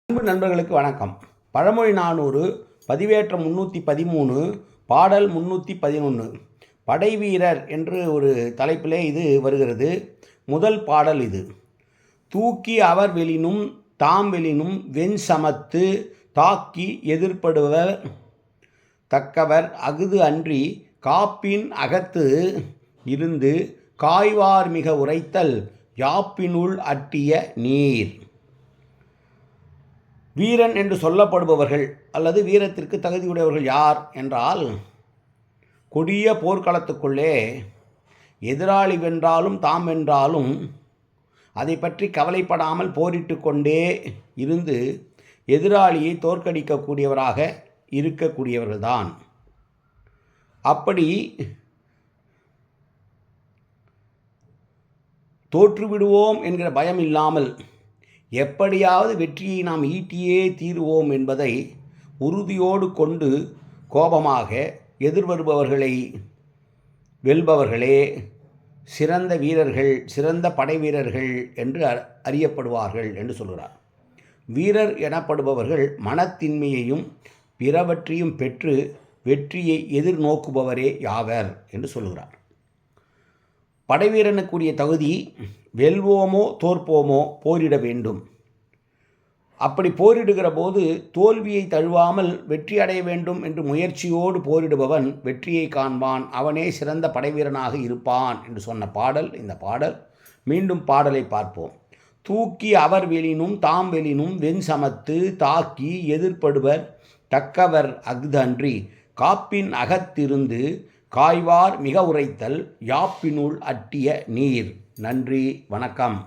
அன்பு நண்பர்களுக்கு வணக்கம். பழமொழி 400 பதிவேற்றம் 313 பாடல் 311 படைவீரர் என்று ஒரு தலைப்பிலே இது வருகிறது. முதல் பாடல் இது. தூக்கி அவர் வெளினும் தாம் வெளினும் வெண் சமத்து தாக்கி எதிர்ப்படுவர் தக்கவர் அஃது அன்றி காப்பின் அகத்து இருந்து காய்வார் மிக உரைத்தல் யாப்பினுள் அட்டிய நீர். வீரன் என்று சொல்லப்படுபவர்கள் அல்லது வீரத்திற்கு தகுதியுடையவர்கள் யார் என்றால், கொடிய போர்க்களத்துக்குள்ளே எதிராளி வென்றாலும் தாம் வென்றாலும் அதை பற்றி கவலைப்படாமல் போரிட்டு கொண்டே இருந்து எதிராளியை தோற்கடிக்கக்கூடியவராக இருக்கக்கூடியவர்கள்தான். அப்படி தோற்றுவிடுவோம் என்கிற பயம் இல்லாமல் எப்படியாவது வெற்றியை நாம் ஈட்டியே தீருவோம் என்பதை உறுதியோடு கொண்டு கோபமாக எதிர்வருபவர்களை வெல்பவர்களே சிறந்த வீரர்கள், சிறந்த படை வீரர்கள் என்று அறியப்படுவார்கள் என்று சொல்கிறார். வீரர் எனப்படுபவர்கள் மனத்தின்மையையும் பிறவற்றையும் பெற்று வெற்றியை எதிர்நோக்குபவரே யாவர் என்று சொல்கிறார். படைவீரனுக்குரிய தகுதி வெல்வோமோ தோற்போமோ போரிட வேண்டும். அப்படி போரிடுகிற போது தோல்வியை தழுவாமல் வெற்றி அடைய வேண்டும் என்று முயற்சியோடு போரிடுபவன் வெற்றியை காண்பான். அவனே சிறந்த படைவீரனாக இருப்பான் என்று சொன்ன பாடல் இந்த பாடல். மீண்டும் பாடலை பார்ப்போம். தூக்கி அவர் வெளினும் தாம் வெளினும் வெண் சமத்து தாக்கி எதிர்ப்படுவர் தக்கவர் அஃது அன்றி காப்பின் அகத்திருந்து காய்வார் மிக உரைத்தல் யாப்பினுள் அட்டிய நீர். நன்றி, வணக்கம்.